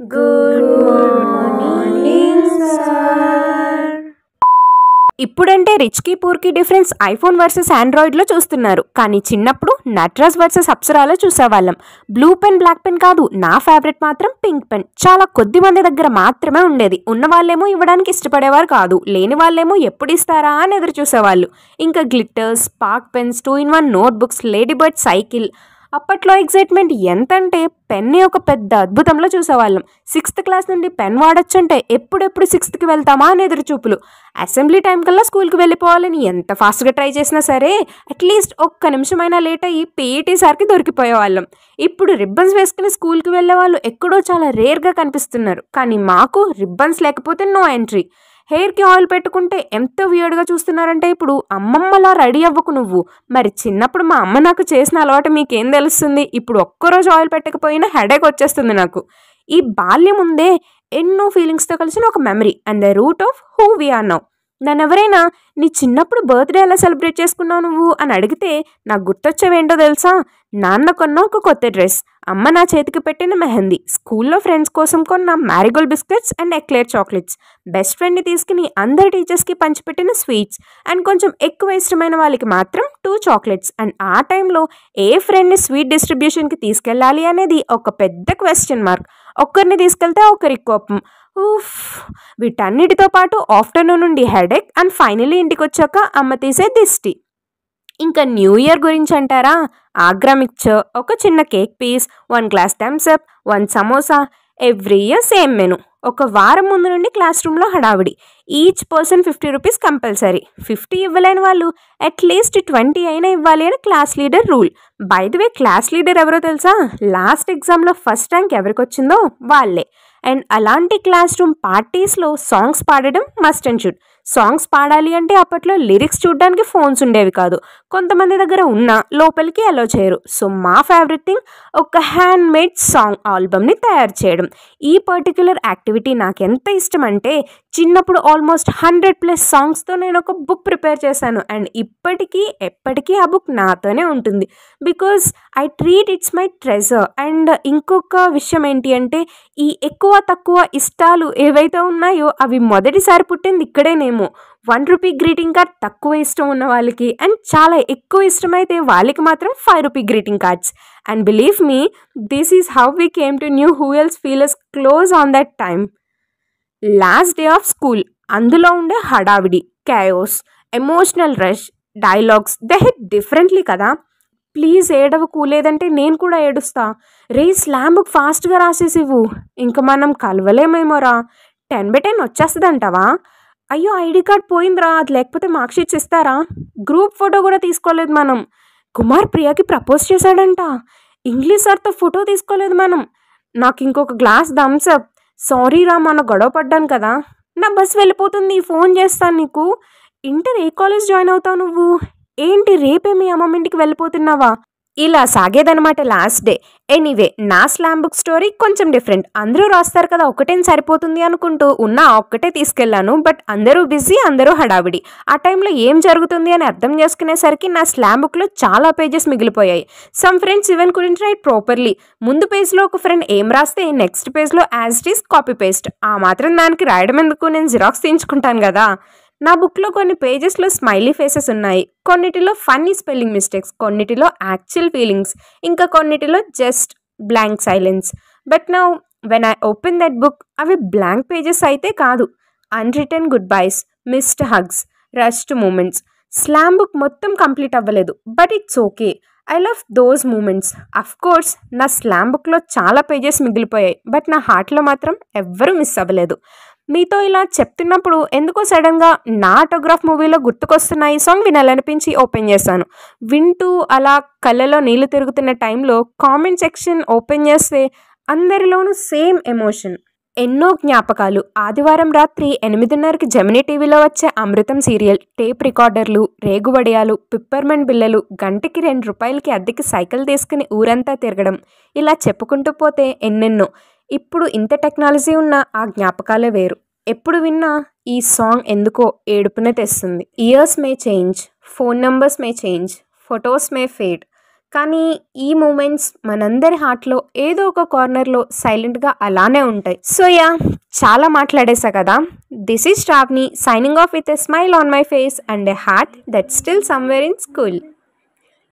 Good morning sir. ఇప్పుడంటే రిచ్కి పూర్కి difference iPhone versus ఆండ్రాయిడ్లో చూస్తున్నారు. కానీ చిన్నప్పుడు నట్రాజ్ వర్సెస్ అప్సరాలో చూసేవాళ్ళం. బ్లూ పెన్ బ్లాక్ పెన్ కాదు, నా ఫేవరెట్ మాత్రం పింక్ పెన్. చాలా కొద్ది మంది దగ్గర మాత్రమే ఉండేది. ఉన్న వాళ్ళేమో ఇవ్వడానికి ఇష్టపడేవారు కాదు, లేని వాళ్ళేమో ఎప్పుడు ఇస్తారా అని ఎదురు చూసేవాళ్ళు. ఇంకా glitters, spark pens, 2-in-1 notebooks, lady bird cycle. అప్పట్లో ఎగ్జైట్మెంట్ ఎంతంటే పెన్ని ఒక పెద్ద అద్భుతంలో చూసేవాళ్ళం. 6th క్లాస్ నుండి పెన్ వాడొచ్చంటే ఎప్పుడెప్పుడు 6th వెళ్తామా అని ఎదురు చూపులు. అసెంబ్లీ టైం కల్లా స్కూల్కి వెళ్ళిపోవాలని ఎంత ఫాస్ట్గా ట్రై చేసినా సరే అట్లీస్ట్ ఒక్క నిమిషమైనా లేట్ అయ్యి పీఈటీ సార్కి దొరికిపోయేవాళ్ళం. ఇప్పుడు రిబ్బన్స్ వేసుకుని స్కూల్కి వెళ్ళే వాళ్ళు ఎక్కడో చాలా రేర్గా కనిపిస్తున్నారు. కానీ మాకు రిబ్బన్స్ లేకపోతే నో ఎంట్రీ. హెయిర్కి ఆయిల్ పెట్టుకుంటే ఎంత వియర్డ్గా చూస్తున్నారంటే ఇప్పుడు అమ్మమ్మలా రెడీ అవ్వకు నువ్వు. మరి చిన్నప్పుడు మా అమ్మ నాకు చేసిన అలవాటు మీకేం తెలుస్తుంది? ఇప్పుడు ఒక్కరోజు ఆయిల్ పెట్టకపోయినా హెడేక్ వచ్చేస్తుంది నాకు. ఈ బాల్యం ఉందే ఎన్నో ఫీలింగ్స్తో కలిసిన ఒక memory and the root of who we are now. నన్ను ఎవరైనా నీ చిన్నప్పుడు బర్త్డే ఎలా సెలబ్రేట్ చేసుకున్నావు నువ్వు అని అడిగితే నాకు గుర్తొచ్చేవేంటో తెలుసా? నాన్న కొన్న ఒక కొత్త డ్రెస్, అమ్మ నా చేతికి పెట్టిన మెహందీ, స్కూల్లో ఫ్రెండ్స్ కోసం కొన్న marigold biscuits and eclair chocolates, best ఫ్రెండ్ని తీసుకుని అందరి టీచర్స్కి పంచిపెట్టిన స్వీట్స్ అండ్ కొంచెం ఎక్కువ ఇష్టమైన వాళ్ళకి మాత్రం 2 చాక్లెట్స్. అండ్ ఆ టైంలో ఏ ఫ్రెండ్ని స్వీట్ డిస్ట్రిబ్యూషన్కి తీసుకెళ్ళాలి అనేది ఒక పెద్ద క్వశ్చన్ మార్క్. ఒక్కరిని తీసుకెళ్తే ఒకరికి కోపం. ఊఫ్. వీటన్నిటితో పాటు ఆఫ్టర్నూన్ నుండి హెడేక్ అండ్ ఫైనలీ ఇంటికి వచ్చాక అమ్మ తీసే దిష్టి. ఇంకా న్యూ ఇయర్ గురించి అంటారా? ఆగ్రా మిక్చర్, ఒక చిన్న cake piece, 1 glass Thums Up, 1 samosa. Every year same menu. ఒక వారం ముందు నుండి క్లాస్ రూమ్లో హడావిడి. Each person 50 rupees compulsory. 50 ఇవ్వలేని వాళ్ళు అట్లీస్ట్ 20 అయినా ఇవ్వాలి అని class leader rule. By the way class leader ఎవరో తెలుసా? లాస్ట్ ఎగ్జామ్లో ఫస్ట్ ర్యాంక్ ఎవరికి వచ్చిందో వాళ్ళే. అండ్ అలాంటి క్లాస్ రూమ్ పార్టీస్లో సాంగ్స్ పాడడం మస్ట్ అండ్ షుడ్. సాంగ్స్ పాడాలి అంటే అప్పట్లో లిరిక్స్ చూడడానికి ఫోన్స్ ఉండేవి కాదు. కొంతమంది దగ్గర ఉన్నా లోపలికి అలో చేయరు. సో మా ఫేవరెట్ థింగ్ ఒక హ్యాండ్ మేడ్ సాంగ్ ఆల్బమ్ని తయారు చేయడం. ఈ పర్టిక్యులర్ యాక్టివిటీ నాకు ఎంత ఇష్టం అంటే చిన్నప్పుడు ఆల్మోస్ట్ 100+ సాంగ్స్తో నేను ఒక బుక్ ప్రిపేర్ చేశాను. అండ్ ఇప్పటికీ ఎప్పటికీ ఆ బుక్ నాతోనే ఉంటుంది. Because I treat it's my treasure. And ఇంకొక విషయం ఏంటి అంటే ఈ ఎక్కువ తక్కువ ఇష్టాలు ఏవైతే ఉన్నాయో అవి మొదటిసారి పుట్టింది ఇక్కడేనేమో. 1 రూపీ గ్రీటింగ్ కార్డ్ తక్కువ ఇష్టం ఉన్న వాళ్ళకి అండ్ చాలా ఎక్కువ ఇష్టమైతే వాళ్ళకి మాత్రం 5 rupee greeting cards. And believe me, this is how we came to knew who else feel us close on that time. Last day of school, అందులో ఉండే హడావిడి, chaos, emotional rush, dialogues they hit differently కదా. Please ఏడవకు, లేదంటే నేను కూడా ఏడుస్తా. రే slam book ఫాస్ట్గా రాసేసివ్వు, ఇంక మనం కలవలేమేమోరా. 10/10 వచ్చేస్తుందంటావా? అయ్యో ఐడి కార్డ్ పోయిందిరా, అది లేకపోతే మార్క్ షీట్స్ ఇస్తారా? గ్రూప్ ఫోటో కూడా తీసుకోలేదు మనం. కుమార్ ప్రియాకి ప్రపోజ్ చేశాడంట. ఇంగ్లీష్ సార్తో ఫోటో తీసుకోలేదు మనం. నాకు ఇంకొక గ్లాస్ థమ్స్అప్. సారీ రా, మన గొడవ పడ్డాను కదా. నా బస్ వెళ్ళిపోతుంది, ఫోన్ చేస్తాను నీకు. ఇంటర్ ఏ కాలేజ్ జాయిన్ అవుతావు నువ్వు? ఏంటి రేపే మీ అమ్మమ్మ ఇంటికి వెళ్ళిపోతున్నావా? ఇలా సాగేదనమాట లాస్ట్ డే. ఎనీవే, నా స్లామ్ బుక్ స్టోరీ కొంచెం డిఫరెంట్. అందరూ రాస్తారు కదా, ఒకటేం సరిపోతుంది అనుకుంటూ ఉన్న ఒక్కటే తీసుకెళ్ళాను. బట్ అందరూ బిజీ, అందరూ హడావిడి. ఆ టైంలో ఏం జరుగుతుంది అని అర్థం చేసుకునేసరికి నా స్లామ్ బుక్లో చాలా పేజెస్ మిగిలిపోయాయి. Some friends even couldn't write properly. ముందు పేజ్లో ఒక ఫ్రెండ్ ఏం రాస్తే నెక్స్ట్ పేజ్లో as it is copy paste. ఆ మాత్రం దానికి రాయడం ఎందుకు, నేను జిరాక్స్ తీయించుకుంటాను కదా. నా బుక్లో కొన్ని పేజెస్లో స్మైలీ ఫేసెస్ ఉన్నాయి, కొన్నిటిలో ఫన్నీ స్పెల్లింగ్ మిస్టేక్స్, కొన్నిటిలో యాక్చువల్ ఫీలింగ్స్, ఇంకా కొన్నిటిలో just blank silence. But now when I open that book, అవి బ్లాంక్ పేజెస్ అయితే కాదు, unwritten goodbyes, missed hugs, rushed moments. Slam book మొత్తం కంప్లీట్ అవ్వలేదు, but it's okay. I love those moments. Of course నా slam బుక్లో చాలా pages మిగిలిపోయాయి, but నా హార్ట్లో మాత్రం ఎవ్వరూ మిస్ అవ్వలేదు. మీతో ఇలా చెప్తున్నప్పుడు ఎందుకో సడన్గా నా ఆటోగ్రాఫ్ మూవీలో గుర్తుకొస్తున్న ఈ సాంగ్ వినాలనిపించి ఓపెన్ చేశాను. వింటూ అలా కళ్ళలో నీళ్లు తిరుగుతున్న టైంలో కామెంట్ సెక్షన్ ఓపెన్ చేస్తే అందరిలోనూ సేమ్ ఎమోషన్, ఎన్నో జ్ఞాపకాలు. ఆదివారం రాత్రి 8:30కి జెమినీ టీవీలో వచ్చే అమృతం సీరియల్, టేప్ రికార్డర్లు, రేగువడియాలు, పిప్పర్మెంట్ బిల్లలు, గంటకి 2 రూపాయలకి అద్దెకి సైకిల్ తీసుకుని ఊరంతా తిరగడం, ఇలా చెప్పుకుంటూ పోతే ఎన్నెన్నో. ఇప్పుడు ఇంత టెక్నాలజీ ఉన్న ఆ జ్ఞాపకాలే వేరు. ఎప్పుడు విన్నా ఈ సాంగ్ ఎందుకో ఏడుపునే తెస్తుంది. Years may change, phone numbers may change, photos may fade, కానీ ఈ మూమెంట్స్ మనందరి హార్ట్లో ఏదో ఒక కార్నర్లో సైలెంట్గా అలానే ఉంటాయి. సో యా, చాలా మాట్లాడేసా కదా. This is Shravani signing off with a smile on my face and a heart that still somewhere in school.